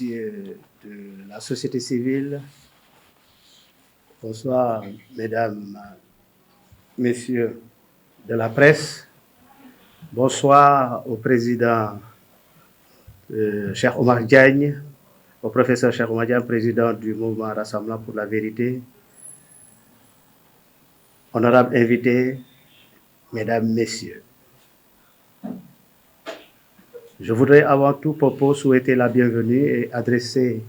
De la société civile, bonsoir mesdames, messieurs de la presse, bonsoir au président Cheikh Omar Diagne, au professeur Cheikh Omar Diagne, président du mouvement Rassemblement pour la vérité, honorables invités, mesdames, messieurs. Je voudrais avant tout propos souhaiter la bienvenue et adresser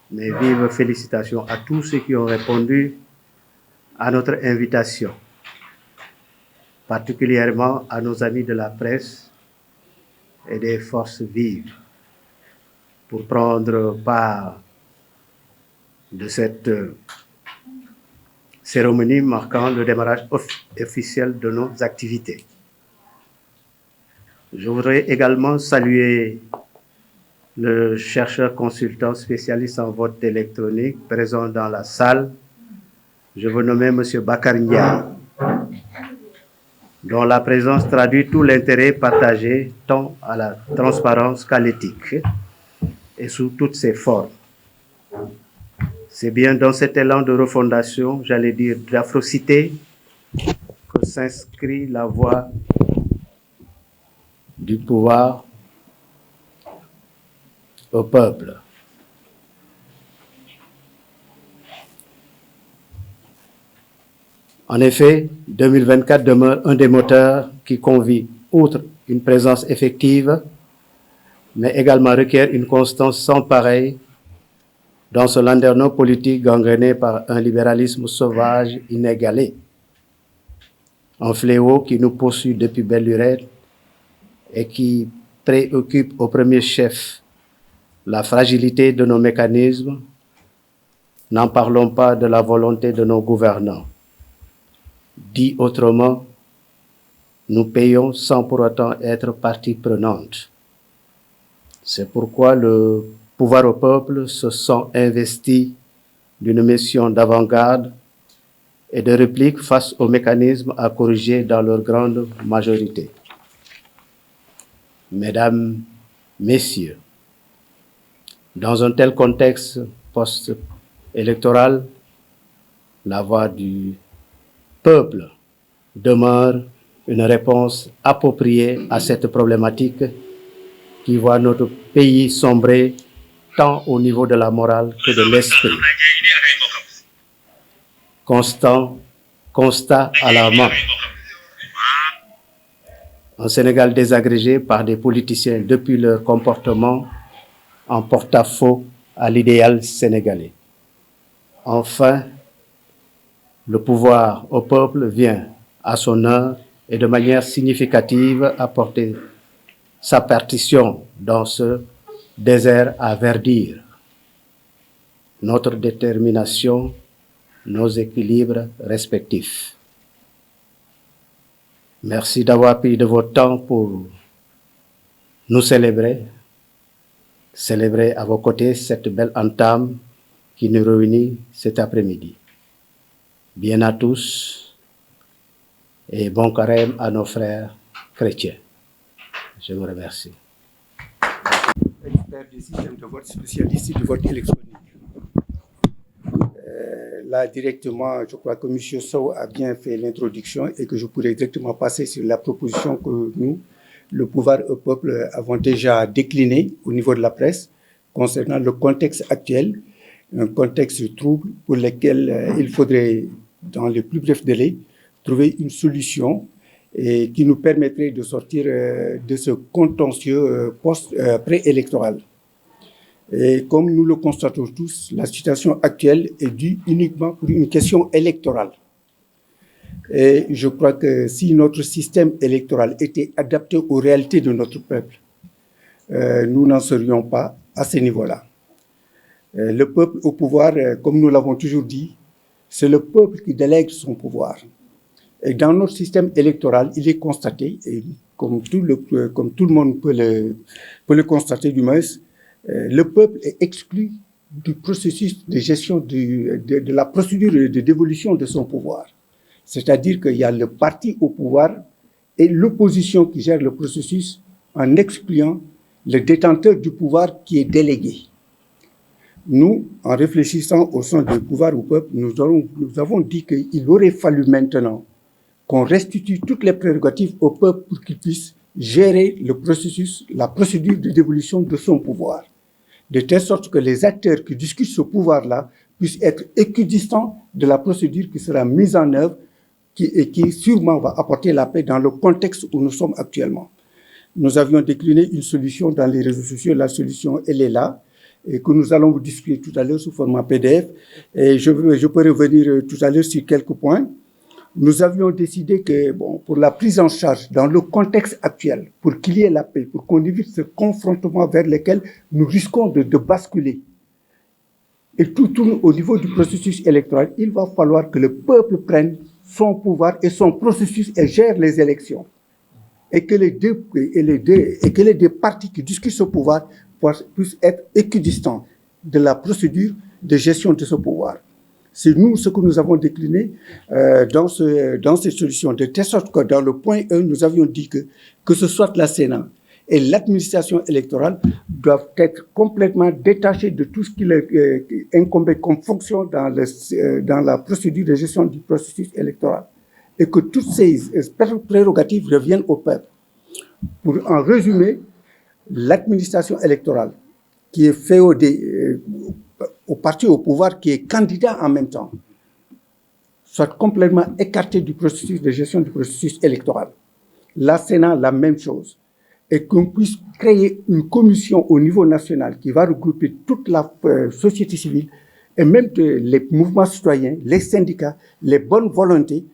mes vives félicitations à tous ceux qui ont répondu à notre invitation, particulièrement à nos amis de la presse et des forces vives, pour prendre part de cette cérémonie marquant le démarrage officiel de nos activités. Je voudrais également saluer le chercheur consultant spécialiste en vote électronique présent dans la salle. Je veux nommer M. Bakar Ndiaye, dont la présence traduit tout l'intérêt partagé tant à la transparence qu'à l'éthique et sous toutes ses formes. C'est bien dans cet élan de refondation, j'allais dire d'afrocité, que s'inscrit la voie du pouvoir au peuple. En effet, 2024 demeure un des moteurs qui convie, outre une présence effective, mais également requiert une constance sans pareille dans ce landerneau politique gangréné par un libéralisme sauvage inégalé. Un fléau qui nous poursuit depuis belle lurette et qui préoccupe au premier chef la fragilité de nos mécanismes. N'en parlons pas de la volonté de nos gouvernants. Dit autrement, nous payons sans pour autant être partie prenante. C'est pourquoi le pouvoir au peuple se sent investi d'une mission d'avant-garde et de réplique face aux mécanismes à corriger dans leur grande majorité. Mesdames, Messieurs, dans un tel contexte post-électoral, la voix du peuple demeure une réponse appropriée à cette problématique qui voit notre pays sombrer tant au niveau de la morale que de l'esprit. Constat alarmant. Un Sénégal désagrégé par des politiciens depuis leur comportement en porte-à-faux à l'idéal sénégalais. Enfin, le pouvoir au peuple vient à son heure et de manière significative apporter sa partition dans ce désert à verdir. Notre détermination, nos équilibres respectifs. Merci d'avoir pris de votre temps pour nous célébrer à vos côtés cette belle entame qui nous réunit cet après-midi. Bien à tous et bon carême à nos frères chrétiens. Je vous remercie. Expert des systèmes de vote, spécialiste du vote électronique. Là, directement, je crois que M. Sow a bien fait l'introduction et que je pourrais directement passer sur la proposition que nous, le pouvoir au peuple, avons déjà déclinée au niveau de la presse concernant le contexte actuel, un contexte trouble pour lequel il faudrait, dans les plus brefs délais, trouver une solution et qui nous permettrait de sortir de ce contentieux préélectoral. Et comme nous le constatons tous, la situation actuelle est due uniquement pour une question électorale. Et je crois que si notre système électoral était adapté aux réalités de notre peuple, nous n'en serions pas à ce niveau-là. Le peuple au pouvoir, comme nous l'avons toujours dit, c'est le peuple qui délègue son pouvoir. Et dans notre système électoral, il est constaté, et comme tout le monde peut le constater du moins, le peuple est exclu du processus de gestion de la procédure de dévolution de son pouvoir. C'est-à-dire qu'il y a le parti au pouvoir et l'opposition qui gère le processus en excluant le détenteur du pouvoir qui est délégué. Nous, en réfléchissant au sens du pouvoir au peuple, nous avons dit qu'il aurait fallu maintenant qu'on restitue toutes les prérogatives au peuple pour qu'il puisse gérer le processus, la procédure de dévolution de son pouvoir. De telle sorte que les acteurs qui discutent ce pouvoir-là puissent être équidistants de la procédure qui sera mise en œuvre et qui sûrement va apporter la paix dans le contexte où nous sommes actuellement. Nous avions décliné une solution dans les réseaux sociaux. La solution, elle est là, et que nous allons vous discuter tout à l'heure sous format PDF. Et je peux revenir tout à l'heure sur quelques points. Nous avions décidé que, bon, pour la prise en charge dans le contexte actuel, pour qu'il y ait la paix, pour qu'on évite ce confrontement vers lequel nous risquons de basculer, et tout tourne au niveau du processus électoral, il va falloir que le peuple prenne son pouvoir et son processus et gère les élections. Et que les deux partis qui discutent ce pouvoir puissent être équidistants de la procédure de gestion de ce pouvoir. C'est nous ce que nous avons décliné dans ces solutions, de telle sorte que dans le point 1, nous avions dit que ce soit la Sénat et l'administration électorale doivent être complètement détachés de tout ce qui leur incombait comme fonction dans la procédure de gestion du processus électoral. Et que toutes ces prérogatives reviennent au peuple. Pour en résumer, l'administration électorale qui est féodée au parti au pouvoir, qui est candidat en même temps, soit complètement écartée du processus de gestion du processus électoral. La Sénat, la même chose. Et qu'on puisse créer une commission au niveau national qui va regrouper toute la société civile et même les mouvements citoyens, les syndicats, les bonnes volontés,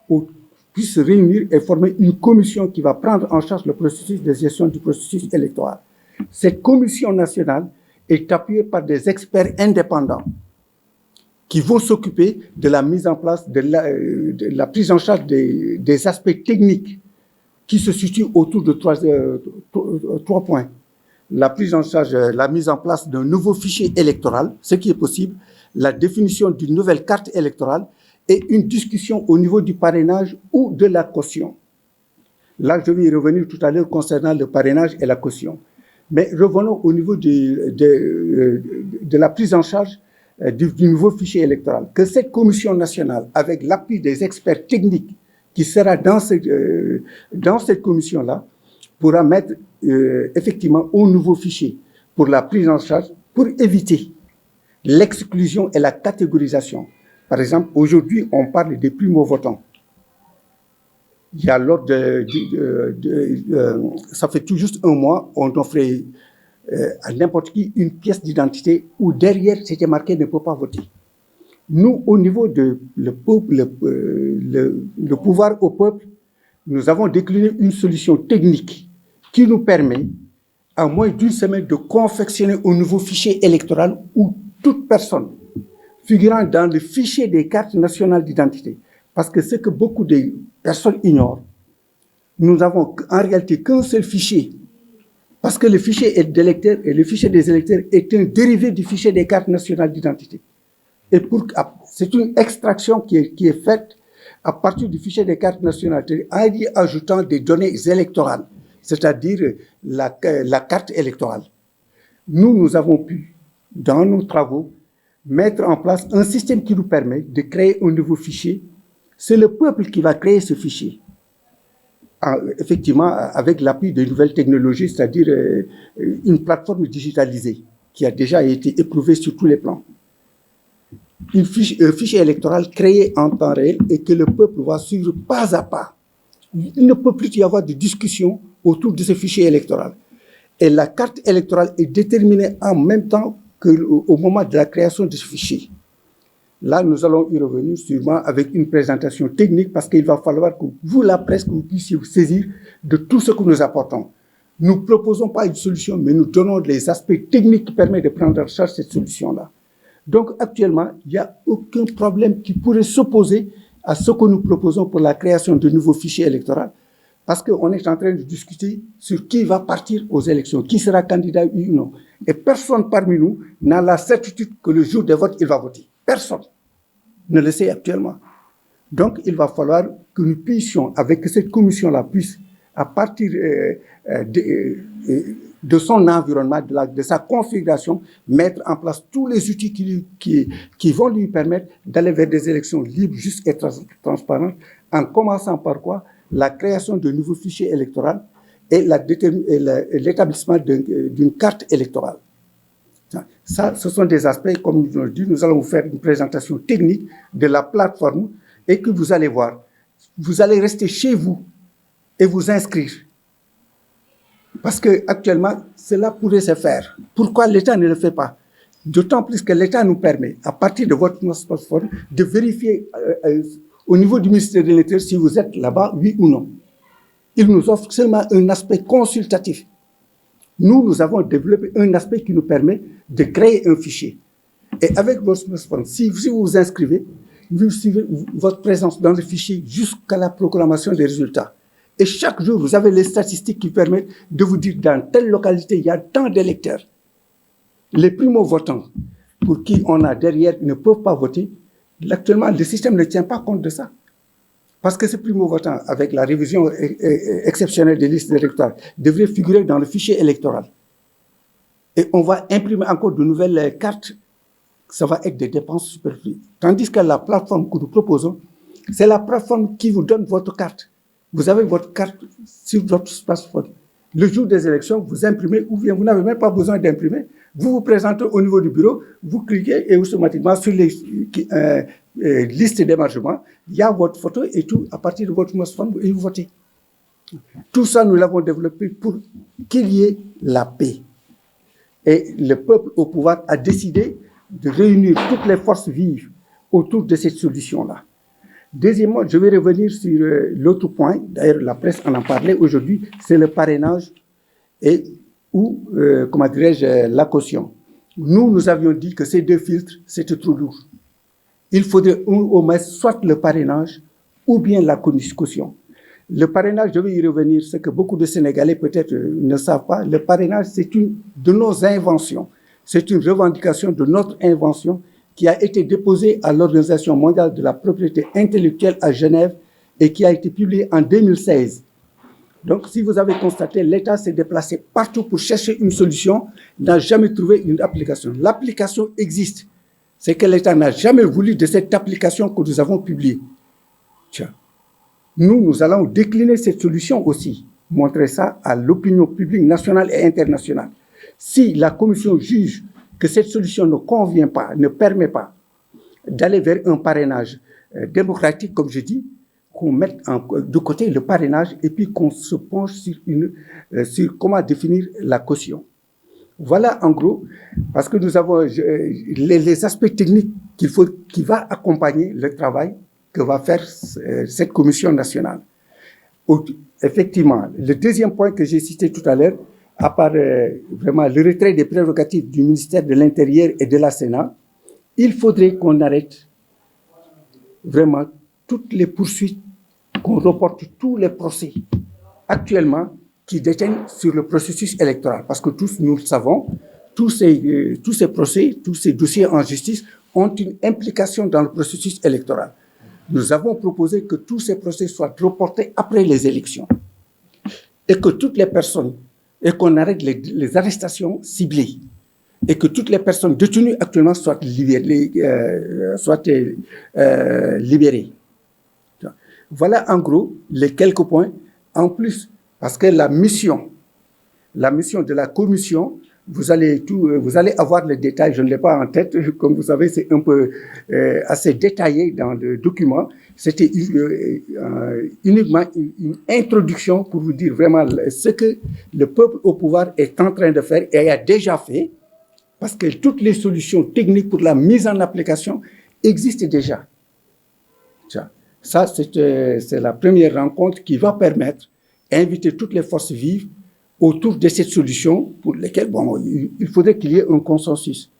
où puissent se réunir et former une commission qui va prendre en charge le processus de gestion du processus électoral. Cette commission nationale est appuyée par des experts indépendants qui vont s'occuper de la mise en place, de la prise en charge des aspects techniques qui se situent autour de trois points. La prise en charge, la mise en place d'un nouveau fichier électoral, ce qui est possible, la définition d'une nouvelle carte électorale et une discussion au niveau du parrainage ou de la caution. Là, je vais y revenir tout à l'heure concernant le parrainage et la caution. Mais revenons au niveau de la prise en charge du nouveau fichier électoral. Que cette commission nationale, avec l'appui des experts techniques qui sera dans cette commission-là, pourra mettre effectivement un nouveau fichier pour la prise en charge, pour éviter l'exclusion et la catégorisation. Par exemple, aujourd'hui, on parle des primo-votants. Il y a lors ça fait tout juste un mois, on offrait à n'importe qui une pièce d'identité où derrière c'était marqué ne peut pas voter. Nous, au niveau de le pouvoir au peuple, nous avons décliné une solution technique qui nous permet, en moins d'une semaine, de confectionner un nouveau fichier électoral où toute personne figurant dans le fichier des cartes nationales d'identité, parce que ce que beaucoup de personnes ignorent, nous n'avons en réalité qu'un seul fichier, parce que le fichier d'électeurs et le fichier des électeurs est un dérivé du fichier des cartes nationales d'identité. Et c'est une extraction qui est faite à partir du fichier des cartes nationales, en y ajoutant des données électorales, c'est-à-dire la carte électorale. Nous avons pu, dans nos travaux, mettre en place un système qui nous permet de créer un nouveau fichier. C'est le peuple qui va créer ce fichier. Effectivement, avec l'appui de nouvelles technologies, c'est-à-dire une plateforme digitalisée qui a déjà été éprouvée sur tous les plans. Un fichier électoral créé en temps réel et que le peuple va suivre pas à pas. Il ne peut plus y avoir de discussion autour de ce fichier électoral. Et la carte électorale est déterminée en même temps qu'au moment de la création de ce fichier. Là, nous allons y revenir sûrement avec une présentation technique parce qu'il va falloir que vous, la presse, que vous puissiez vous saisir de tout ce que nous apportons. Nous ne proposons pas une solution, mais nous donnons les aspects techniques qui permettent de prendre en charge cette solution-là. Donc, actuellement, il n'y a aucun problème qui pourrait s'opposer à ce que nous proposons pour la création de nouveaux fichiers électoraux, parce qu'on est en train de discuter sur qui va partir aux élections, qui sera candidat ou non. Et personne parmi nous n'a la certitude que le jour des votes, il va voter. Personne ne le sait actuellement. Donc, il va falloir que nous puissions, avec cette commission-là, puisse, à partir de son environnement, de sa configuration, mettre en place tous les outils qui vont lui permettre d'aller vers des élections libres, justes et transparentes, en commençant par quoi? La création de nouveaux fichiers électoraux et l'établissement d'une carte électorale. Ça, ce sont des aspects, comme nous l'avons dit, nous allons vous faire une présentation technique de la plateforme et que vous allez voir. Vous allez rester chez vous et vous inscrire. Parce qu'actuellement, cela pourrait se faire. Pourquoi l'État ne le fait pas? D'autant plus que l'État nous permet, à partir de votre plateforme, de vérifier au niveau du ministère de l'Intérieur si vous êtes là-bas, oui ou non. Il nous offre seulement un aspect consultatif. Nous avons développé un aspect qui nous permet de créer un fichier. Et avec votre smartphone, si vous vous inscrivez, vous suivez votre présence dans le fichier jusqu'à la proclamation des résultats. Et chaque jour, vous avez les statistiques qui permettent de vous dire dans telle localité, il y a tant d'électeurs. Les primo-votants, pour qui on a derrière, ne peuvent pas voter. Actuellement, le système ne tient pas compte de ça. Parce que ces primo-votants, avec la révision exceptionnelle des listes électorales, devraient figurer dans le fichier électoral. Et on va imprimer encore de nouvelles cartes. Ça va être des dépenses superflues. Tandis que la plateforme que nous proposons, c'est la plateforme qui vous donne votre carte. Vous avez votre carte sur votre smartphone. Le jour des élections, vous imprimez ou bien vous n'avez même pas besoin d'imprimer. Vous vous présentez au niveau du bureau, vous cliquez et automatiquement sur les listes d'émargement, il y a votre photo et tout à partir de votre smartphone et vous votez. Tout ça, nous l'avons développé pour qu'il y ait la paix. Et le peuple au pouvoir a décidé de réunir toutes les forces vives autour de cette solution-là. Deuxièmement, je vais revenir sur l'autre point, d'ailleurs la presse en parlait aujourd'hui, c'est le parrainage comment dirais-je, la caution. Nous avions dit que ces deux filtres, c'était trop lourd. Il faudrait au moins soit le parrainage ou bien la caution. Le parrainage, je vais y revenir, ce que beaucoup de Sénégalais peut-être ne savent pas, le parrainage, c'est une de nos inventions. C'est une revendication de notre invention qui a été déposée à l'Organisation mondiale de la propriété intellectuelle à Genève et qui a été publiée en 2016. Donc, si vous avez constaté, l'État s'est déplacé partout pour chercher une solution, n'a jamais trouvé une application. L'application existe. C'est que l'État n'a jamais voulu de cette application que nous avons publiée. Tiens. Nous allons décliner cette solution aussi, montrer ça à l'opinion publique nationale et internationale. Si la Commission juge que cette solution ne convient pas, ne permet pas d'aller vers un parrainage démocratique, comme je dis, qu'on mette de côté le parrainage et puis qu'on se penche sur comment définir la caution. Voilà en gros, parce que nous avons les aspects techniques qui va accompagner le travail que va faire cette commission nationale. Effectivement, le deuxième point que j'ai cité tout à l'heure, à part vraiment le retrait des prérogatives du ministère de l'Intérieur et de la Sénat, il faudrait qu'on arrête vraiment toutes les poursuites, qu'on reporte tous les procès actuellement qui détiennent sur le processus électoral. Parce que tous, nous le savons, tous ces procès, tous ces dossiers en justice ont une implication dans le processus électoral. Nous avons proposé que tous ces procès soient reportés après les élections et que toutes les personnes, et qu'on arrête les arrestations ciblées et que toutes les personnes détenues actuellement soient libérées. Voilà en gros les quelques points. En plus, parce que la mission de la commission, vous allez avoir les détails, je ne l'ai pas en tête, comme vous savez, c'est un peu assez détaillé dans le document. C'était uniquement une introduction pour vous dire vraiment ce que le peuple au pouvoir est en train de faire et a déjà fait, parce que toutes les solutions techniques pour la mise en application existent déjà. Ça, c'est la première rencontre qui va permettre d'inviter toutes les forces vives autour de cette solution pour lesquelles, il faudrait qu'il y ait un consensus.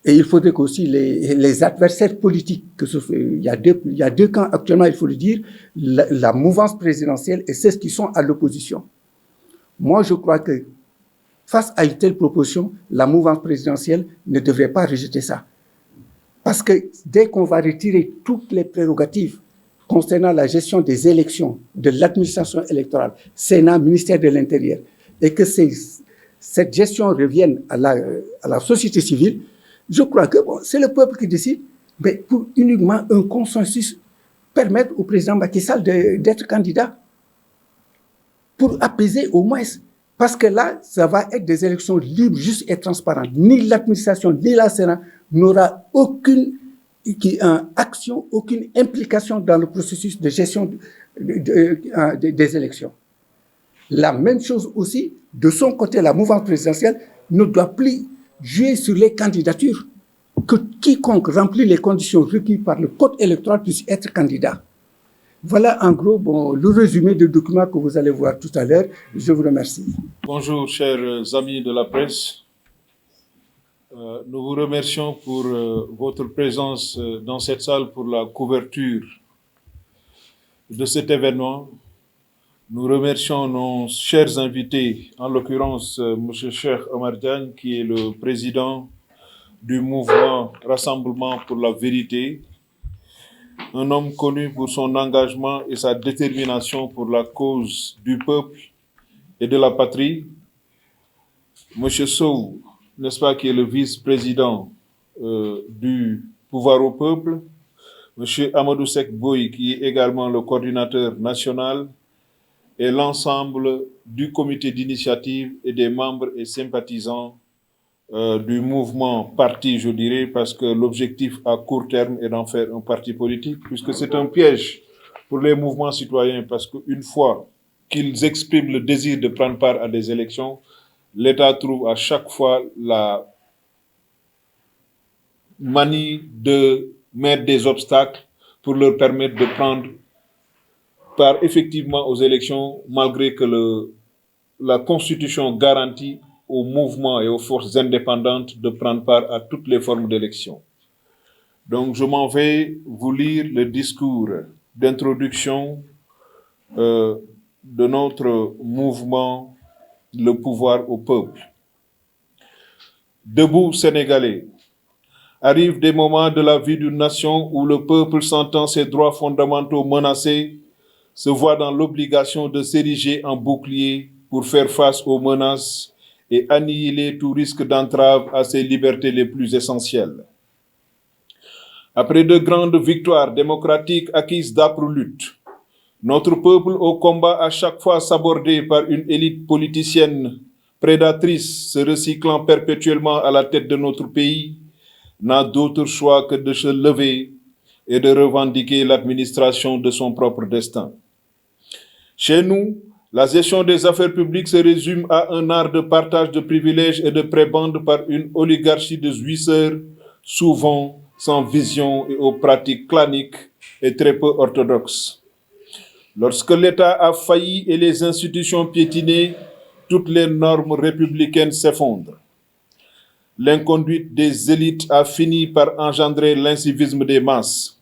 Et il faudrait qu'aussi les adversaires politiques, il y a deux camps actuellement, il faut le dire, la mouvance présidentielle et ceux qui sont à l'opposition. Moi, je crois que face à une telle proposition, la mouvance présidentielle ne devrait pas rejeter ça. Parce que dès qu'on va retirer toutes les prérogatives concernant la gestion des élections, de l'administration électorale, Sénat, ministère de l'Intérieur, et que cette gestion revienne à la société civile, je crois que c'est le peuple qui décide, mais pour uniquement un consensus permettre au président Macky Sall d'être candidat, pour apaiser au moins. Parce que là, ça va être des élections libres, justes et transparentes. Ni l'administration, ni la Sénat n'aura aucune action, aucune implication dans le processus de gestion des élections. La même chose aussi, de son côté, la mouvance présidentielle ne doit plus jouer sur les candidatures. Que quiconque remplit les conditions requises par le code électoral puisse être candidat. Voilà en gros le résumé du document que vous allez voir tout à l'heure. Je vous remercie. Bonjour chers amis de la presse. Nous vous remercions pour votre présence dans cette salle pour la couverture de cet événement. Nous remercions nos chers invités, en l'occurrence M. Cheikh Omar Diagne, qui est le président du mouvement Rassemblement pour la vérité, un homme connu pour son engagement et sa détermination pour la cause du peuple et de la patrie. M. Sow, n'est-ce pas, qui est le vice-président du pouvoir au peuple. M. Amadou Seck Boy, qui est également le coordinateur national, et l'ensemble du comité d'initiative et des membres et sympathisants du mouvement parti, je dirais, parce que l'objectif à court terme est d'en faire un parti politique, puisque c'est un piège pour les mouvements citoyens, parce qu'une fois qu'ils expriment le désir de prendre part à des élections, l'État trouve à chaque fois la manie de mettre des obstacles pour leur permettre de prendre part effectivement aux élections, malgré que la Constitution garantit aux mouvements et aux forces indépendantes de prendre part à toutes les formes d'élection. Donc, je m'en vais vous lire le discours d'introduction de notre mouvement, le pouvoir au peuple. Debout, Sénégalais, arrivent des moments de la vie d'une nation où le peuple, sentant ses droits fondamentaux menacés, se voit dans l'obligation de s'ériger en bouclier pour faire face aux menaces et annihiler tout risque d'entrave à ses libertés les plus essentielles. Après de grandes victoires démocratiques acquises d'âpres luttes, notre peuple au combat à chaque fois sabordé par une élite politicienne prédatrice se recyclant perpétuellement à la tête de notre pays, n'a d'autre choix que de se lever et de revendiquer l'administration de son propre destin. Chez nous, la gestion des affaires publiques se résume à un art de partage de privilèges et de prébende par une oligarchie de jouisseurs, souvent sans vision et aux pratiques claniques et très peu orthodoxes. Lorsque l'État a failli et les institutions piétinées, toutes les normes républicaines s'effondrent. L'inconduite des élites a fini par engendrer l'incivisme des masses.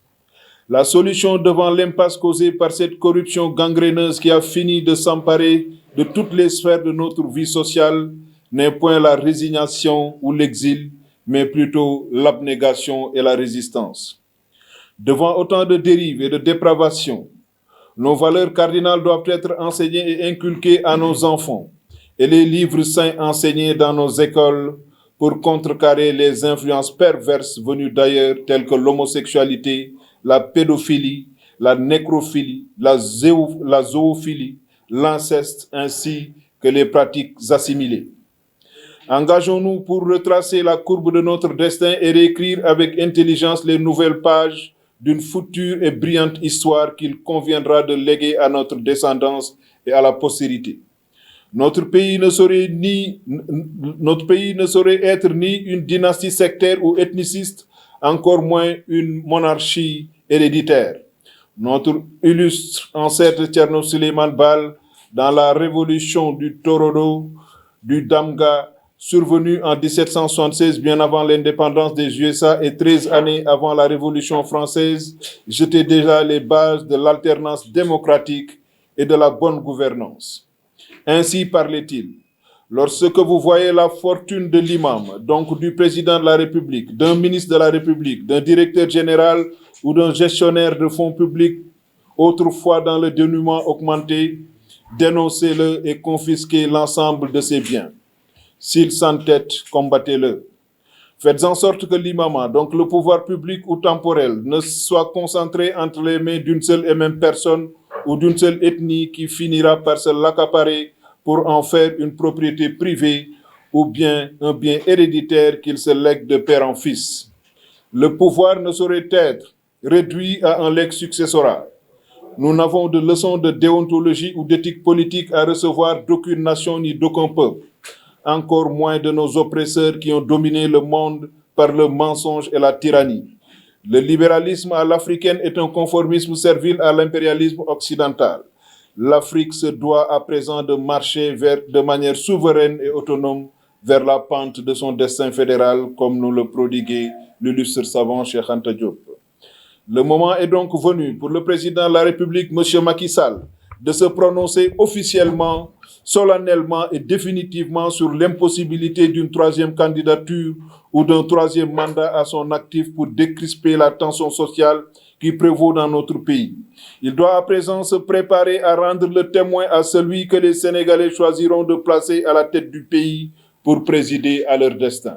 La solution devant l'impasse causée par cette corruption gangréneuse qui a fini de s'emparer de toutes les sphères de notre vie sociale n'est point la résignation ou l'exil, mais plutôt l'abnégation et la résistance. Devant autant de dérives et de dépravations, nos valeurs cardinales doivent être enseignées et inculquées à nos enfants et les livres saints enseignés dans nos écoles pour contrecarrer les influences perverses venues d'ailleurs telles que l'homosexualité, la pédophilie, la nécrophilie, la zoophilie, l'inceste ainsi que les pratiques assimilées. Engageons-nous pour retracer la courbe de notre destin et réécrire avec intelligence les nouvelles pages d'une future et brillante histoire qu'il conviendra de léguer à notre descendance et à la postérité. Notre pays ne saurait être ni une dynastie sectaire ou ethniciste, encore moins une monarchie héréditaire. Notre illustre ancêtre Thierno Souleymane Baal, dans la révolution du Torodo, du Damga, survenue en 1776, bien avant l'indépendance des USA et 13 années avant la Révolution française, jetait déjà les bases de l'alternance démocratique et de la bonne gouvernance. Ainsi parlait-il. Lorsque vous voyez la fortune de l'imam, donc du président de la République, d'un ministre de la République, d'un directeur général ou d'un gestionnaire de fonds publics, autrefois dans le dénuement augmenté, dénoncez-le et confisquez l'ensemble de ses biens. S'il s'entête, combattez-le. Faites en sorte que l'imama, donc le pouvoir public ou temporel, ne soit concentré entre les mains d'une seule et même personne ou d'une seule ethnie qui finira par se l'accaparer pour en faire une propriété privée ou bien un bien héréditaire qu'il se lègue de père en fils. Le pouvoir ne saurait être réduit à un legs successoral. Nous n'avons de leçons de déontologie ou d'éthique politique à recevoir d'aucune nation ni d'aucun peuple, encore moins de nos oppresseurs qui ont dominé le monde par le mensonge et la tyrannie. Le libéralisme à l'africaine est un conformisme servile à l'impérialisme occidental. L'Afrique se doit à présent de marcher de manière souveraine et autonome vers la pente de son destin fédéral, comme nous le prodiguait l'illustre savant Cheikh Anta Diop. Le moment est donc venu pour le président de la République, M. Macky Sall, de se prononcer officiellement, solennellement et définitivement sur l'impossibilité d'une troisième candidature ou d'un troisième mandat à son actif pour décrisper la tension sociale qui prévaut dans notre pays. Il doit à présent se préparer à rendre le témoin à celui que les Sénégalais choisiront de placer à la tête du pays pour présider à leur destin.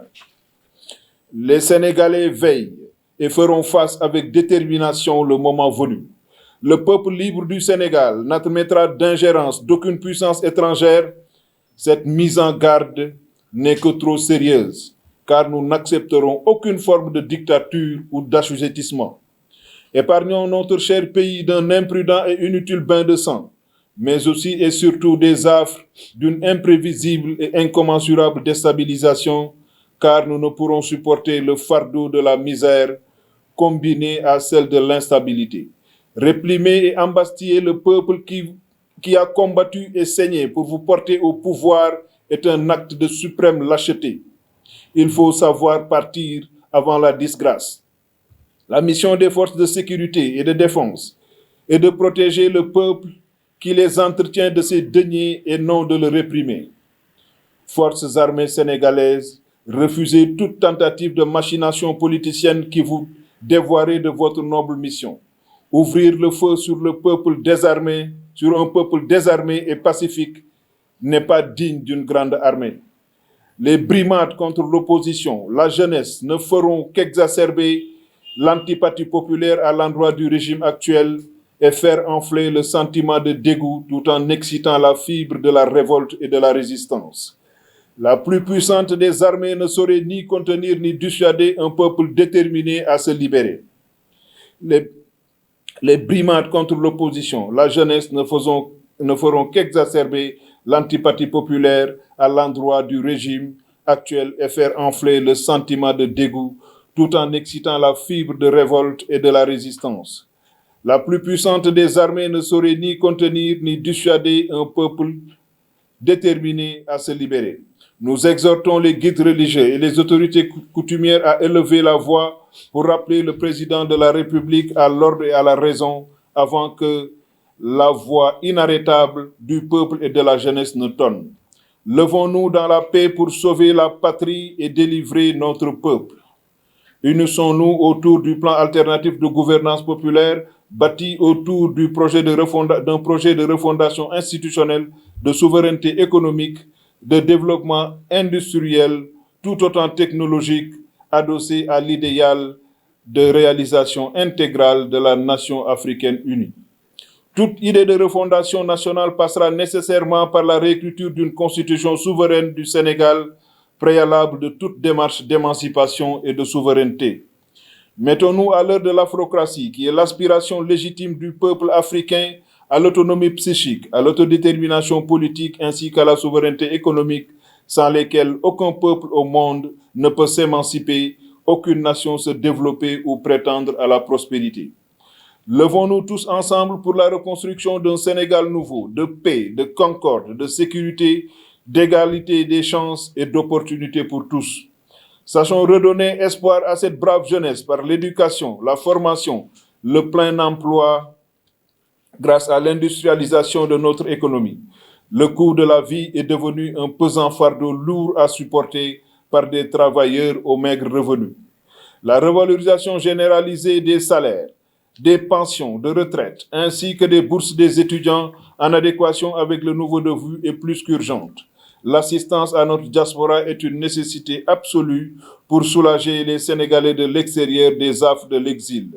Les Sénégalais veillent et feront face avec détermination le moment venu. Le peuple libre du Sénégal n'admettra d'ingérence d'aucune puissance étrangère. Cette mise en garde n'est que trop sérieuse, car nous n'accepterons aucune forme de dictature ou d'assujettissement. Épargnons notre cher pays d'un imprudent et inutile bain de sang, mais aussi et surtout des affres d'une imprévisible et incommensurable déstabilisation, car nous ne pourrons supporter le fardeau de la misère combiné à celle de l'instabilité. Réprimer et embastiller le peuple qui a combattu et saigné pour vous porter au pouvoir est un acte de suprême lâcheté. Il faut savoir partir avant la disgrâce. La mission des forces de sécurité et de défense est de protéger le peuple qui les entretient de ses deniers et non de le réprimer. Forces armées sénégalaises, refusez toute tentative de machination politicienne qui vous dévoirait de votre noble mission. Ouvrir le feu sur un peuple désarmé et pacifique n'est pas digne d'une grande armée. Les brimades contre l'opposition, la jeunesse, ne feront qu'exacerber l'antipathie populaire à l'endroit du régime actuel et faire enfler le sentiment de dégoût tout en excitant la fibre de la révolte et de la résistance. La plus puissante des armées ne saurait ni contenir ni dissuader un peuple déterminé à se libérer. Les brimades contre l'opposition, la jeunesse ne feront qu'exacerber l'antipathie populaire à l'endroit du régime actuel et faire enfler le sentiment de dégoût tout en excitant la fibre de révolte et de la résistance. La plus puissante des armées ne saurait ni contenir ni dissuader un peuple déterminé à se libérer. Nous exhortons les guides religieux et les autorités coutumières à élever la voix pour rappeler le président de la République à l'ordre et à la raison avant que la voix inarrêtable du peuple et de la jeunesse ne tonne. Levons-nous dans la paix pour sauver la patrie et délivrer notre peuple. Unissons-nous autour du plan alternatif de gouvernance populaire bâti autour d'un projet de refondation institutionnelle, de souveraineté économique, de développement industriel, tout autant technologique, adossé à l'idéal de réalisation intégrale de la nation africaine unie. Toute idée de refondation nationale passera nécessairement par la réécriture d'une constitution souveraine du Sénégal, préalable de toute démarche d'émancipation et de souveraineté. Mettons-nous à l'heure de l'afrocratie, qui est l'aspiration légitime du peuple africain à l'autonomie psychique, à l'autodétermination politique ainsi qu'à la souveraineté économique, sans lesquelles aucun peuple au monde ne peut s'émanciper, aucune nation se développer ou prétendre à la prospérité. Levons-nous tous ensemble pour la reconstruction d'un Sénégal nouveau, de paix, de concorde, de sécurité, d'égalité des chances et d'opportunités pour tous. Sachons redonner espoir à cette brave jeunesse par l'éducation, la formation, le plein emploi grâce à l'industrialisation de notre économie. Le coût de la vie est devenu un pesant fardeau lourd à supporter par des travailleurs aux maigres revenus. La revalorisation généralisée des salaires, des pensions de retraite ainsi que des bourses des étudiants en adéquation avec le niveau de vie est plus qu'urgente. L'assistance à notre diaspora est une nécessité absolue pour soulager les Sénégalais de l'extérieur des affres de l'exil.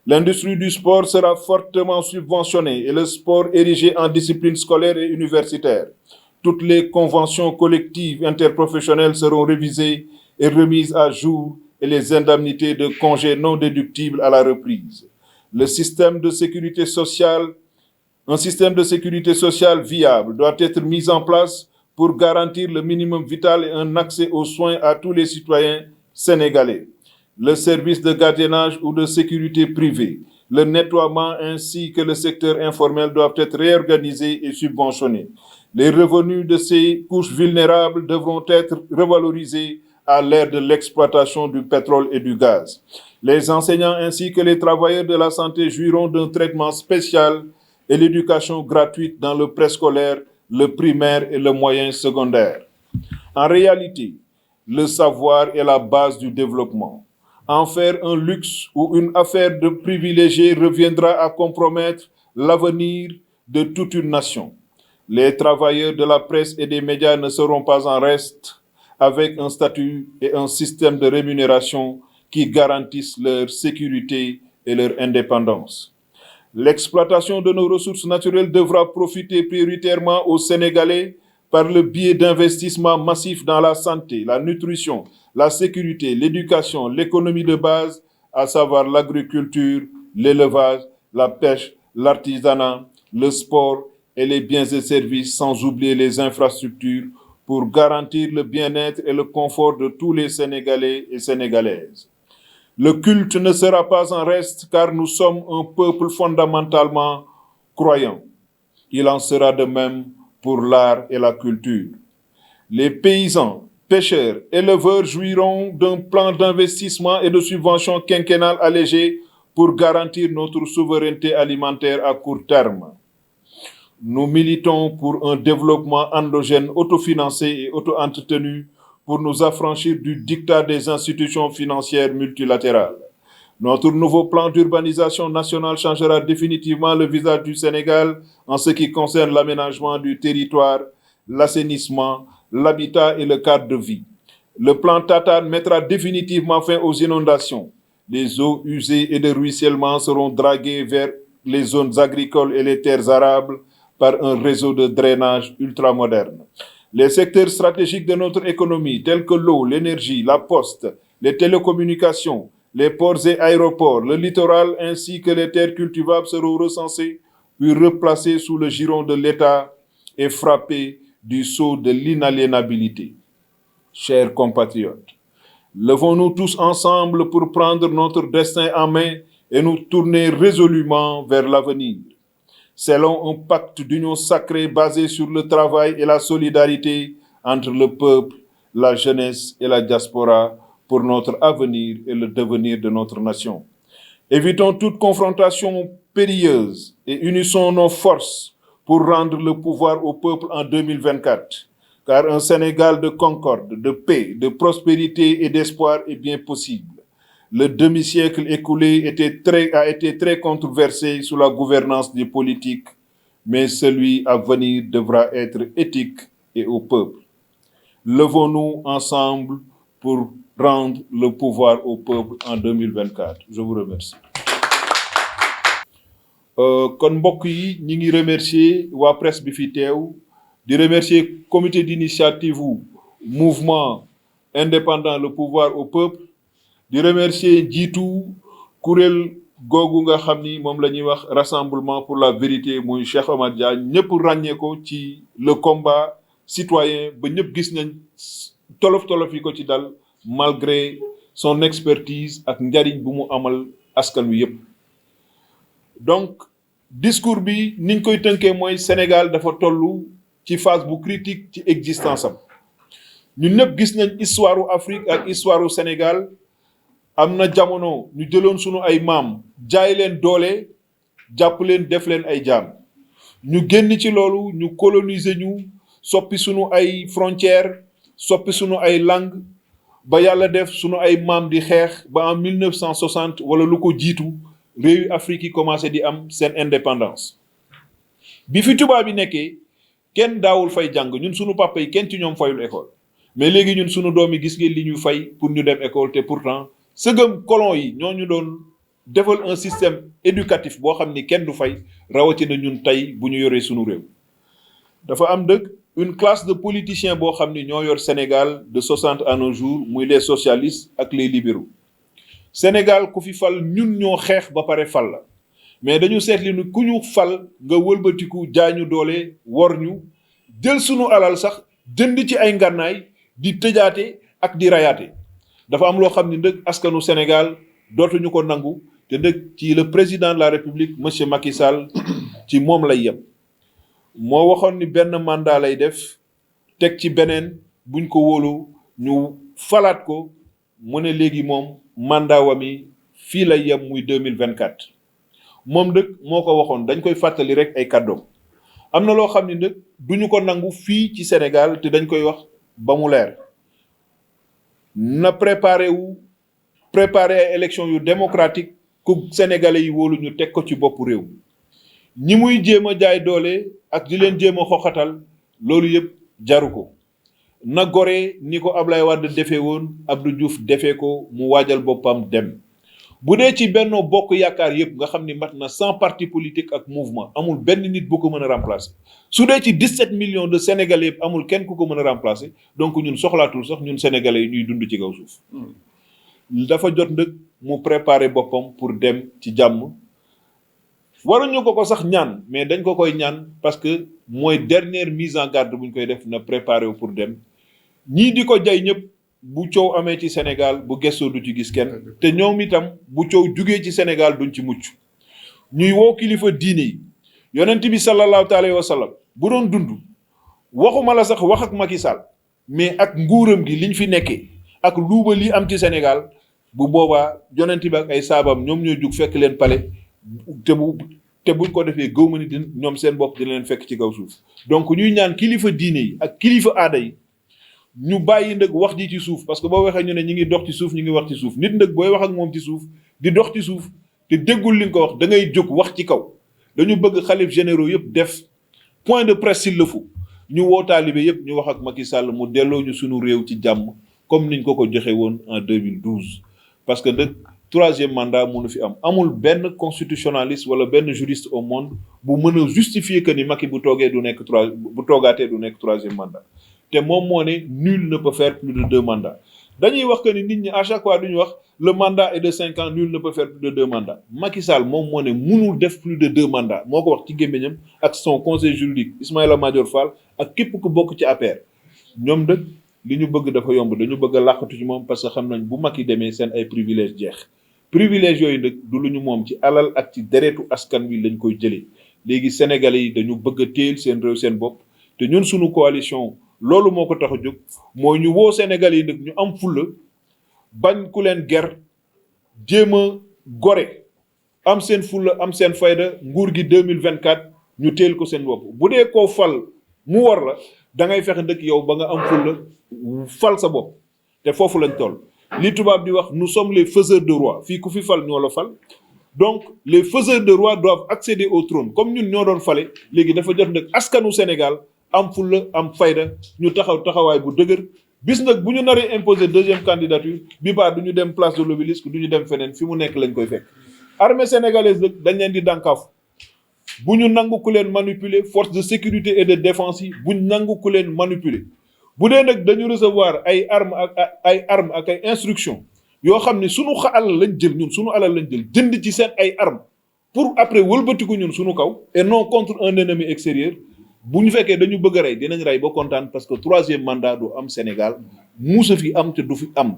L'industrie du sport sera fortement subventionnée et le sport érigé en discipline scolaire et universitaire. Toutes les conventions collectives interprofessionnelles seront révisées et remises à jour et les indemnités de congés non déductibles à la reprise. Un système de sécurité sociale viable doit être mis en place pour garantir le minimum vital et un accès aux soins à tous les citoyens sénégalais. Le service de gardiennage ou de sécurité privée, le nettoiement ainsi que le secteur informel doivent être réorganisés et subventionnés. Les revenus de ces couches vulnérables devront être revalorisés à l'ère de l'exploitation du pétrole et du gaz. Les enseignants ainsi que les travailleurs de la santé jouiront d'un traitement spécial et l'éducation gratuite dans le préscolaire, le primaire et le moyen secondaire. En réalité, le savoir est la base du développement. En faire un luxe ou une affaire de privilégiés reviendra à compromettre l'avenir de toute une nation. Les travailleurs de la presse et des médias ne seront pas en reste avec un statut et un système de rémunération qui garantissent leur sécurité et leur indépendance. L'exploitation de nos ressources naturelles devra profiter prioritairement aux Sénégalais par le biais d'investissements massifs dans la santé, la nutrition, la sécurité, l'éducation, l'économie de base, à savoir l'agriculture, l'élevage, la pêche, l'artisanat, le sport et les biens et services, sans oublier les infrastructures pour garantir le bien-être et le confort de tous les Sénégalais et Sénégalaises. Le culte ne sera pas en reste car nous sommes un peuple fondamentalement croyant. Il en sera de même pour l'art et la culture. Les paysans, pêcheurs, éleveurs jouiront d'un plan d'investissement et de subventions quinquennales allégées pour garantir notre souveraineté alimentaire à court terme. Nous militons pour un développement endogène autofinancé et auto-entretenu pour nous affranchir du diktat des institutions financières multilatérales. Notre nouveau plan d'urbanisation nationale changera définitivement le visage du Sénégal en ce qui concerne l'aménagement du territoire, l'assainissement, l'habitat et le cadre de vie. Le plan Tatane mettra définitivement fin aux inondations. Les eaux usées et de ruissellement seront draguées vers les zones agricoles et les terres arables par un réseau de drainage ultramoderne. Les secteurs stratégiques de notre économie, tels que l'eau, l'énergie, la poste, les télécommunications, les ports et aéroports, le littoral ainsi que les terres cultivables seront recensés puis replacés sous le giron de l'État et frappés du sceau de l'inaliénabilité. Chers compatriotes, levons-nous tous ensemble pour prendre notre destin en main et nous tourner résolument vers l'avenir. Scellons un pacte d'union sacrée basé sur le travail et la solidarité entre le peuple, la jeunesse et la diaspora pour notre avenir et le devenir de notre nation. Évitons toute confrontation périlleuse et unissons nos forces pour rendre le pouvoir au peuple en 2024. Car un Sénégal de concorde, de paix, de prospérité et d'espoir est bien possible. Le demi-siècle écoulé a été très controversé sous la gouvernance des politiques, mais celui à venir devra être éthique et au peuple. Levons-nous ensemble pour rendre le pouvoir au peuple en 2024. Je vous remercie. Kon mbokk yi ñi ngi remercier waa presse bi fi teew di remercier comité d'initiative mouvement indépendant le pouvoir au peuple di remercier njiitu kuréel googu nga xam ni moom la ñuy wax rassemblement pour la vérité muy Cheikh Omar Diagne ñëpp ràññee ko ci le combat citoyen ba ñëpp gis nañ tolof-tolof yi ko ci dal malgré son expertise ak njariñ bu mu amal askan wi yëpp. Donc discours bi niñ koy tënkee mooy Sénégal dafa tollu ci phase bu critique ci existence am ñun ñëpp gis nañ histoire u Afrique ak histoire u Sénégal am na jamono ñu jëloon sunu ay maam jaay leen doole jàpp leen def leen ay jaam ñu génn ci loolu ñu coloniser ñu soppi sunu ay frontières soppi sunu ay langue ba yàlla def sunu ay maam di xeex ba en 1960 wala lu ko jiitu réewi Afrique yi commencé di am seen indépendance bi fi tubaab bi nekkee kenn daawul fay jàng ñun sunu papa yi kenn ci ñoom fayul école mais léegi ñun sunu doom yi gis ngeen li ñuy fay pour ñu dem école te pourtant sëgëm colon yi ñoo ñu doon defal un système éducatif boo xam ni kenn du fay rawatina ñun tey bu ñu yoree sunu réew dafa am dëgg une classe de politiciens boo xam ni ñoo yor Sénégal de 60 à nos jours muy les socialistes ak les libéraux Sénégal ku fi fal ñun ñoo xeex ba pare fal la mais dañu seetli ni ku ñu fal nga wëlbatiku jaañu doole wor ñu jël sunu alal sax jënd ci ay ngànnaay di tëjaate ak di rayaate dafa am loo xam ni ndëg askanu Sénégal dootuñu ko nangu te ndëg ci le président de la République monsieur Macky Sall ci moom lay yem moo waxoon ni benn mandat lay def teg ci beneen buñ ko wóolu ñu falaat ko mu ne léegi moom mandat wami fii lay yem muy 2024 moom dëkk moo ko waxoon dañ koy fàttali rek ay kàddoom am na loo xam ni nag duñu ko nangu fii ci Sénégal te dañ koy wax ba mu leer na préparé ay élection yu démocratique ku sénégalais yi wóolu ñu teg ko ci boppu réew ñi muy jéem a jaay doole ak di leen jéem a xoxatal loolu yëpp jaru ko na gore ni ko Ablaye Wade defee woon Abdou Diouf defee ko mu waajal boppam dem bu dee ci Benno Bokk Yaakaar yëpp nga xam ni mat na 100 partis politiques ak mouvement amul benn nit bu ko mën a remplacer su dee ci 17 millions de sénégalais yëpp amul kenn ku ko mën a remplacer donc ñun soxlaatul sax ñun sénégalais yi ñuy dund ci kaw suuf dafa jot nag mu préparer boppam pour dem ci jàmm waruñu ko sax ñaan mais dañ ko koy ñaan parce que mooy dernière mise en garde bu ñu koy def na préparer wu pour dem ñii di ko jay ñëpp bu coow amee ci Sénégal bu gëstoo du ci gis kenn te ñoom itam bu coow jugee ci Sénégal duñ ci mucc ñuy woo kilifa diine yi yonent bi sallallahu alayhi wa sallam bu doon dund waxuma la sax wax ak Macky Sall mais ak nguuram gi liñ fi nekkee ak luuba li am ci Sénégal bu boobaa yonent bi ak ay saabam ñoom ñoo jug fekk leen pale te buñ ko defee gëw ma ni ñoom seen bopp dina leen fekk ci kaw suuf donc ñuy ñaan kilifa diine yi ak kilifa aada yi ñu bàyyi ndëg wax ji ci suuf parce que boo waxee ñu ne ñi ngi dox ci suuf ñi ngi wax ci suuf nit ndëg booy wax ak moom ci suuf di dox ci suuf te déggul li nga ko wax da ngay jóg wax ci kaw dañu bëgg xalif généraux yëpp def point de presse s'il le faut ñu woo taalibe yëpp ñu wax ak Macky Sall mu delloo ñu sunu réew ci jàmm comme niñ ko joxe woon en 2012 parce que ndëg troisième mandat mënu fi am amul benn constitutionnaliste wala benn juriste au monde bu mën a justifier que ni Macky bu toogaatee du nekk troisième mandat te moom moo ne nul ne peut faire plus de 2 mandats dañuy wax que ni nit ñi à chaque fois duñu wax le mandat est de 5 ans nul ne peut faire plus de 2 mandats Macky Sall moom moo ne mënul def plus de 2 mandats moo ko wax ci gémmiñam ak son conseil juridique Ismaïla Madior Fall ak képp ku bokk ci APR ñoom dëgg li ñu bëgg dafa yomb dañu bëgg a làqatu ci moom parce que xam nañ bu Macky demee seen ay privilèges jeex privilèges yooyu nag du lu ñu moom ci alal ak ci deretu askan wi lañ koy jëlee léegi sénégalais yi dañu bëgg a téel seen réew seen bopp te ñun suñu coalition loolu moo ko tax a jóg mooy ñu woo sénégalais yi nag ñu am fulla bañ ku leen ger jéem a gore am seen fulla am seen fayda nguur gi 2024 ñu téel ko seen bopp bu dee koo fal mu war la da ngay fexe ndëkk yow ba nga am fulla fal sa bopp te foofu lañ toll li tubaab di wax nous sommes les faiseurs de roi fii ku fi fal ñoo la fal donc les faiseurs de roi doivent accéder au trône comme ñun ñoo doon fale léegi dafa jot nag askanu Sénégal am fulla am fayda ñu taxawaay bu dëgër bis nag bu ñu naree imposer 2e candidature bi baa du ñu dem place de l'Obélisque du ñu dem feneen fi mu nekk lañ koy fekk armée sénégalaise nag dañ leen di dànkaafu bu ñu nangu ku leen manipuler force de sécurité et de défense yi bu ñu nangu ku leen manipuler bu dee nag dañu recevoir ay armes ak ay instructions yoo xam ne sunu alal lañ jël ñun sunu alal lañ jël jënd ci seen ay armes pour après wëlbatiku ñun sunu kaw et non contre un ennemi extérieur bu ñu fekkee dañu bëgg a rey dinañ rey ba kontaan parce que 3e mandat du am Sénégal muusa fi am te du fi am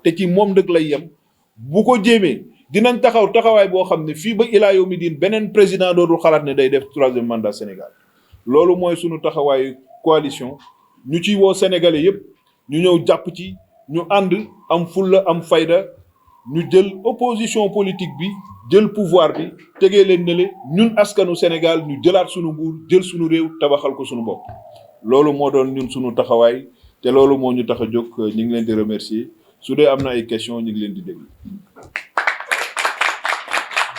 te ci moom dëgg lay yem bu ko jéemee dinañ taxawaay boo xam ne fii ba ilaa yow mi diin beneen président dootul xalaat ne day def 3e mandat Sénégal loolu mooy sunu taxawaayu coalition ñu ciy woo sénégalais yépp ñu ñëw jàpp ci ñu ànd am fulla am fayda ñu jël opposition politique bi jël pouvoir bi tegee leen nele ñun askanu Sénégal ñu jëlaat sunu nguur jël sunu réew tabaxal ko sunu bopp loolu moo doon ñun sunu taxawaay te loolu moo ñu tax a jóg ñu ngi leen di remercier su dee am na ay questions ñu ngi leen di déglu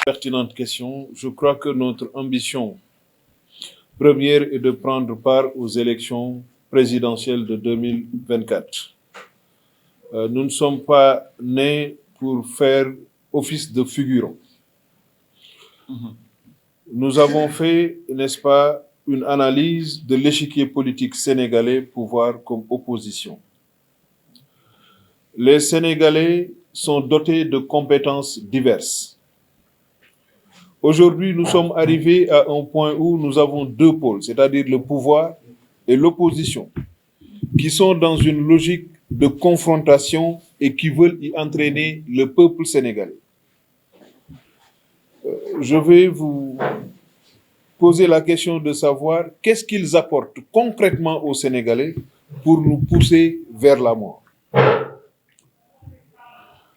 Pertinente question. Je crois que notre ambition première est de prendre part aux élections présidentielles de 2024. Nous ne sommes pas nés pour faire office de figurant. Nous avons fait, n'est-ce pas, une analyse de l'échiquier politique sénégalais, pouvoir comme opposition. Les Sénégalais sont dotés de compétences diverses. Aujourd'hui, nous sommes arrivés à un point où nous avons deux pôles, c'est-à-dire le pouvoir et l'opposition, qui sont dans une logique de confrontation et qui veulent y entraîner le peuple sénégalais. Je vais vous poser la question de savoir qu'est-ce qu'ils apportent concrètement aux Sénégalais pour nous pousser vers la mort.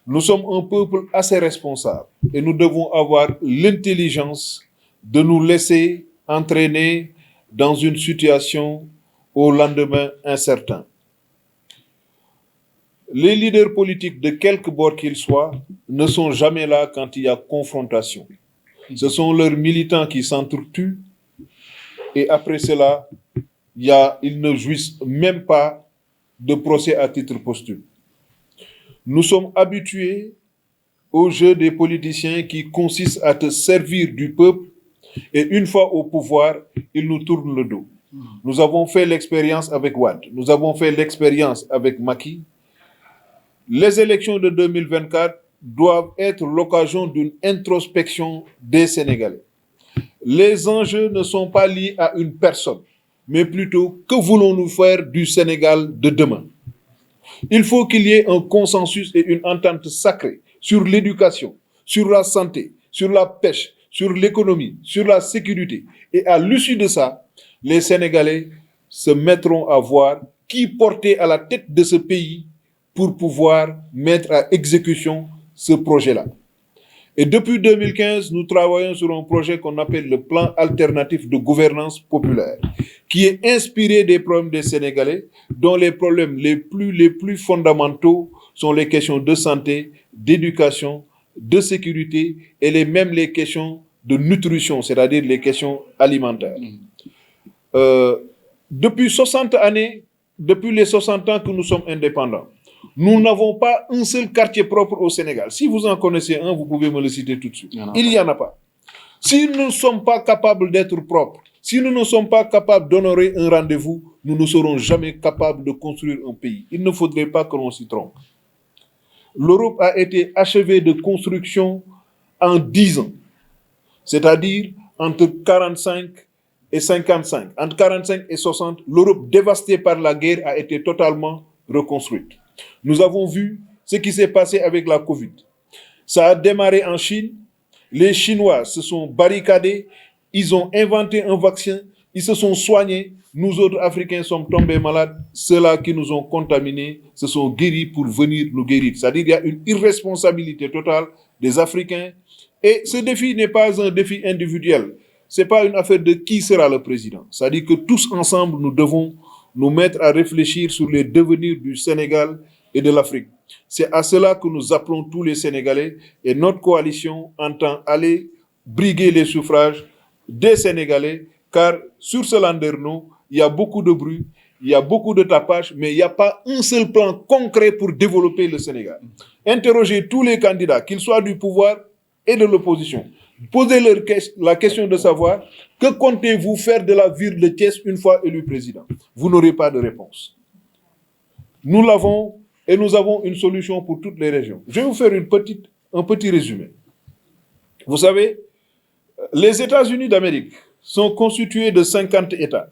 Nous sommes un peuple assez responsable et nous devons avoir l'intelligence de nous laisser entraîner dans une situation au lendemain incertain. Les leaders politiques, de quelque bord qu'ils soient, ne sont jamais là quand il y a confrontation. Ce sont leurs militants qui s'entretuent et après cela, ils ne jouissent même pas de procès à titre posthume. Nous sommes habitués au jeu des politiciens qui consiste à te servir du peuple et une fois au pouvoir, ils nous tournent le dos. Nous avons fait l'expérience avec Wade, nous avons fait l'expérience avec Macky. Les élections de 2024 doivent être l'occasion d'une introspection des Sénégalais. Les enjeux ne sont pas liés à une personne, mais plutôt que voulons-nous faire du Sénégal de demain. Il faut qu'il y ait un consensus et une entente sacrée sur l'éducation, sur la santé, sur la pêche, sur l'économie, sur la sécurité. Et à l'issue de ça, les Sénégalais se mettront à voir qui porter à la tête de ce pays pour pouvoir mettre à exécution ce projet-là. Et depuis 2015, nous travaillons sur un projet qu'on appelle le plan alternatif de gouvernance populaire, qui est inspiré des problèmes des Sénégalais, dont les problèmes les plus fondamentaux sont les questions de santé, d'éducation, de sécurité et même les questions de nutrition, c'est-à-dire les questions alimentaires. Depuis 60 années, depuis les 60 ans que nous sommes indépendants, nous n'avons pas un seul quartier propre au Sénégal. Si vous en connaissez un, vous pouvez me le citer tout de suite. Il n'y en a pas. Si nous ne sommes pas capables d'être propres, si nous ne sommes pas capables d'honorer un rendez-vous, nous ne serons jamais capables de construire un pays. Il ne faudrait pas que l'on s'y trompe. L'Europe a été achevée de construction en 10 ans, c'est-à-dire entre 45 et 55. Entre 45 et 60, l'Europe dévastée par la guerre a été totalement reconstruite. Nous avons vu ce qui s'est passé avec la Covid. Ça a démarré en Chine. Les Chinois se sont barricadés. Ils ont inventé un vaccin. Ils se sont soignés. Nous autres Africains sommes tombés malades. Ceux-là qui nous ont contaminés se sont guéris pour venir nous guérir. C'est-à-dire qu'il y a une irresponsabilité totale des Africains. Et ce défi n'est pas un défi individuel. Ce n'est pas une affaire de qui sera le président. C'est-à-dire que tous ensemble, nous devons nous mettre à réfléchir sur les devenirs du Sénégal et de l'Afrique. C'est à cela que nous appelons tous les Sénégalais et notre coalition entend aller briguer les suffrages des Sénégalais car sur ce landerneau, il y a beaucoup de bruit, il y a beaucoup de tapage, mais il n'y a pas un seul plan concret pour développer le Sénégal. Interrogez tous les candidats, qu'ils soient du pouvoir et de l'opposition. Posez-leur la question de savoir que comptez-vous faire de la ville de Thiès une fois élu président. Vous n'aurez pas de réponse. Nous l'avons et nous avons une solution pour toutes les régions. Je vais vous faire un petit résumé. Vous savez, les États-Unis d'Amérique sont constitués de 50 États.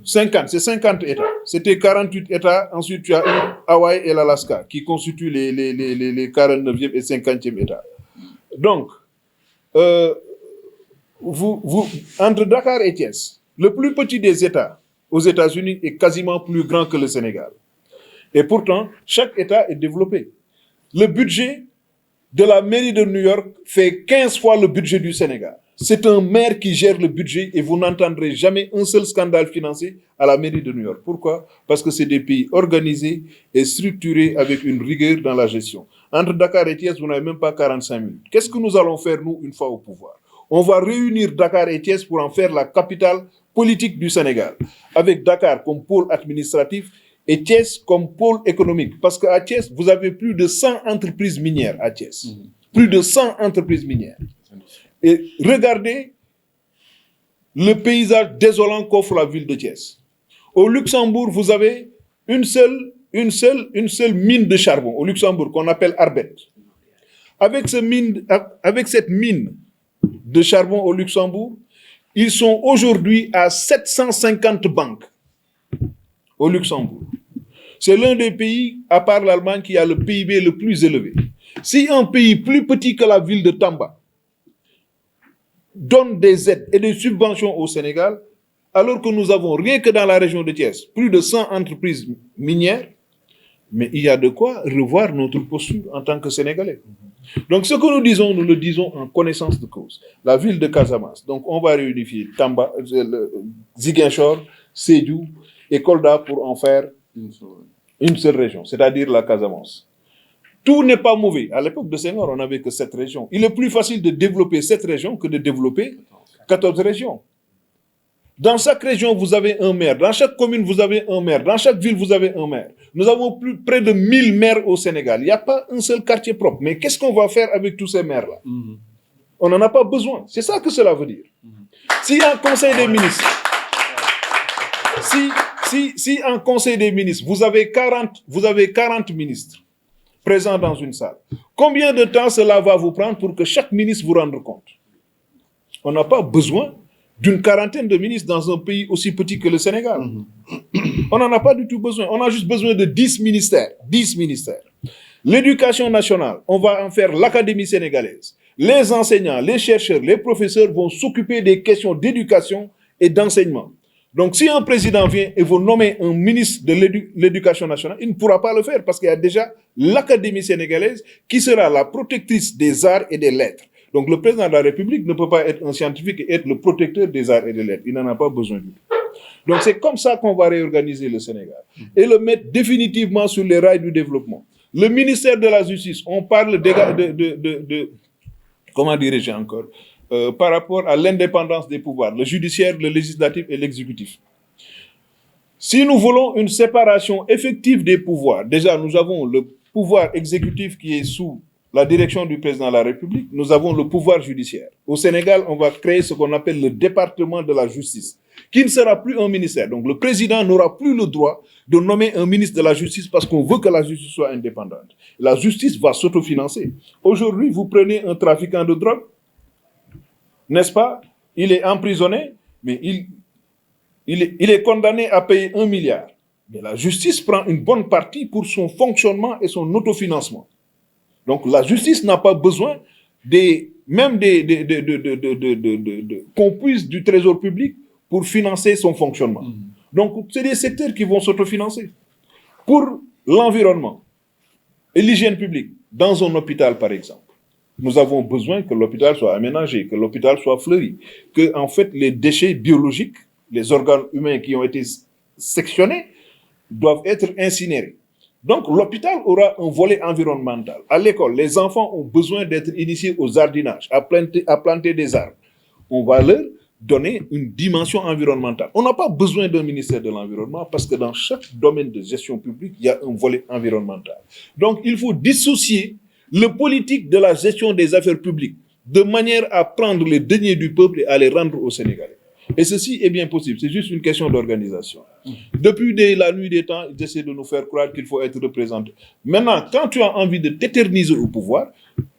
50, c'est 50 États. C'était 48 États, ensuite tu as Hawaï et l'Alaska qui constituent les 49e et 50e États. Donc, entre Dakar et Thiès, le plus petit des États aux États-Unis est quasiment plus grand que le Sénégal. Et pourtant, chaque État est développé. Le budget de la mairie de New York fait 15 fois le budget du Sénégal. C'est un maire qui gère le budget et vous n'entendrez jamais un seul scandale financier à la mairie de New York. Pourquoi? Parce que c'est des pays organisés et structurés avec une rigueur dans la gestion. Entre Dakar et Thiès, vous n'avez même pas 45 minutes. Qu'est-ce que nous allons faire, nous, une fois au pouvoir? On va réunir Dakar et Thiès pour en faire la capitale politique du Sénégal, avec Dakar comme pôle administratif et Thiès comme pôle économique. Parce qu'à Thiès, vous avez plus de 100 entreprises minières à Thiès. Plus de 100 entreprises minières. Et regardez le paysage désolant qu'offre la ville de Thiès. Au Luxembourg, vous avez une seule mine de charbon, au Luxembourg, qu'on appelle Arbet. Avec cette mine de charbon au Luxembourg, ils sont aujourd'hui à 750 banques au Luxembourg. C'est l'un des pays, à part l'Allemagne, qui a le PIB le plus élevé. Si un pays plus petit que la ville de Tamba donne des aides et des subventions au Sénégal, alors que nous avons, rien que dans la région de Thiès, plus de 100 entreprises minières, mais il y a de quoi revoir notre posture en tant que Sénégalais. Donc ce que nous disons, nous le disons en connaissance de cause. La ville de Casamance, donc on va réunifier Tamba, Ziguinchor, Sédhiou et Kolda pour en faire une seule région, c'est-à-dire la Casamance. Tout n'est pas mauvais. À l'époque de Senghor, on n'avait que 7 régions. Il est plus facile de développer 7 régions que de développer 14 régions. Dans chaque région, vous avez un maire. Dans chaque commune, vous avez un maire. Dans chaque ville, vous avez un maire. Nous avons près de 1000 maires au Sénégal. Il n'y a pas un seul quartier propre. Mais qu'est-ce qu'on va faire avec tous ces maires-là? On n'en a pas besoin. C'est ça que cela veut dire. Si un conseil des ministres, si un conseil des ministres, vous avez 40 ministres présents dans une salle, combien de temps cela va vous prendre pour que chaque ministre vous rende compte? On n'a pas besoin d'une quarantaine de ministres dans un pays aussi petit que le Sénégal. On n'en a pas du tout besoin. On a juste besoin de 10 ministères. 10 ministères. L'éducation nationale, on va en faire l'Académie sénégalaise. Les enseignants, les chercheurs, les professeurs vont s'occuper des questions d'éducation et d'enseignement. Donc, si un président vient et vous nommez un ministre de l'éducation nationale, il ne pourra pas le faire parce qu'il y a déjà l'Académie sénégalaise qui sera la protectrice des arts et des lettres. Donc, le président de la République ne peut pas être un scientifique et être le protecteur des arts et des lettres. Il n'en a pas besoin du tout. Donc, c'est comme ça qu'on va réorganiser le Sénégal et le mettre définitivement sur les rails du développement. Le ministère de la Justice, on parle comment dirais-je encore, par rapport à l'indépendance des pouvoirs, le judiciaire, le législatif et l'exécutif. Si nous voulons une séparation effective des pouvoirs, déjà nous avons le pouvoir exécutif qui est sous la direction du président de la République, nous avons le pouvoir judiciaire. Au Sénégal, on va créer ce qu'on appelle le département de la justice, qui ne sera plus un ministère. Donc le président n'aura plus le droit de nommer un ministre de la justice parce qu'on veut que la justice soit indépendante. La justice va s'autofinancer. Aujourd'hui, vous prenez un trafiquant de drogue, n'est-ce pas? Il est emprisonné, mais il est condamné à payer 1 milliard. Mais la justice prend une bonne partie pour son fonctionnement et son autofinancement. Donc la justice n'a pas besoin qu'on puisse du trésor public pour financer son fonctionnement. Donc c'est des secteurs qui vont s'autofinancer. Pour l'environnement et l'hygiène publique, dans un hôpital par exemple, nous avons besoin que l'hôpital soit aménagé, que l'hôpital soit fleuri, que en fait les déchets biologiques, les organes humains qui ont été sectionnés, doivent être incinérés. Donc, l'hôpital aura un volet environnemental. À l'école, les enfants ont besoin d'être initiés au jardinage, à planter des arbres. On va leur donner une dimension environnementale. On n'a pas besoin d'un ministère de l'Environnement parce que dans chaque domaine de gestion publique, il y a un volet environnemental. Donc, il faut dissocier le politique de la gestion des affaires publiques de manière à prendre les deniers du peuple et à les rendre aux Sénégalais. Et ceci est bien possible, c'est juste une question d'organisation. Depuis la nuit des temps, ils essaient de nous faire croire qu'il faut être représenté. Maintenant, quand tu as envie de t'éterniser au pouvoir,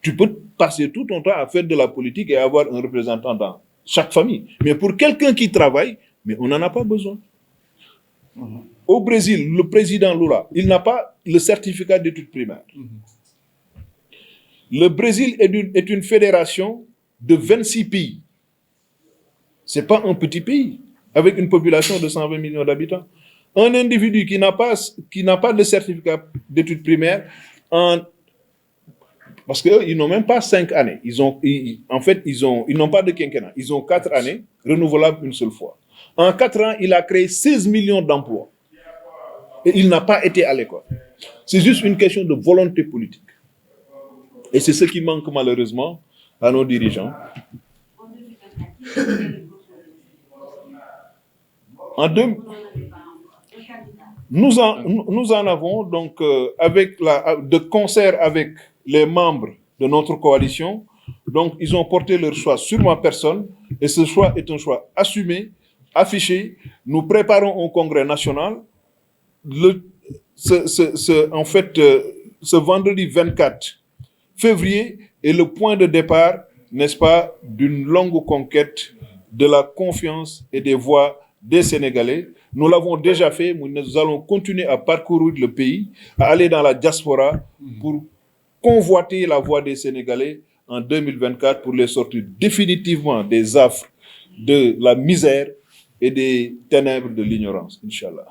tu peux passer tout ton temps à faire de la politique et avoir un représentant dans chaque famille. Mais pour quelqu'un qui travaille, mais on n'en a pas besoin. Au Brésil, le président Lula, il n'a pas le certificat d'études primaires. Le Brésil est une fédération de 26 pays. Ce n'est pas un petit pays, avec une population de 120 millions d'habitants. Un individu qui n'a pas de certificat d'études primaires, parce qu'ils n'ont même pas 5 années. Ils n'ont pas de quinquennat. Ils ont 4 années, renouvelables une seule fois. En 4 ans, il a créé 16 millions d'emplois. Et il n'a pas été à l'école. C'est juste une question de volonté politique. Et c'est ce qui manque malheureusement à nos dirigeants. Nous en avons donc de concert avec les membres de notre coalition. Donc, ils ont porté leur choix sur ma personne et ce choix est un choix assumé, affiché. Nous préparons un congrès national. Ce vendredi 24 février est le point de départ, n'est-ce pas, d'une longue conquête de la confiance et des voix des Sénégalais. Nous l'avons déjà fait, mais nous allons continuer à parcourir le pays, à aller dans la diaspora pour convoiter la voix des Sénégalais en 2024 pour les sortir définitivement des affres de la misère et des ténèbres de l'ignorance, Inch'Allah.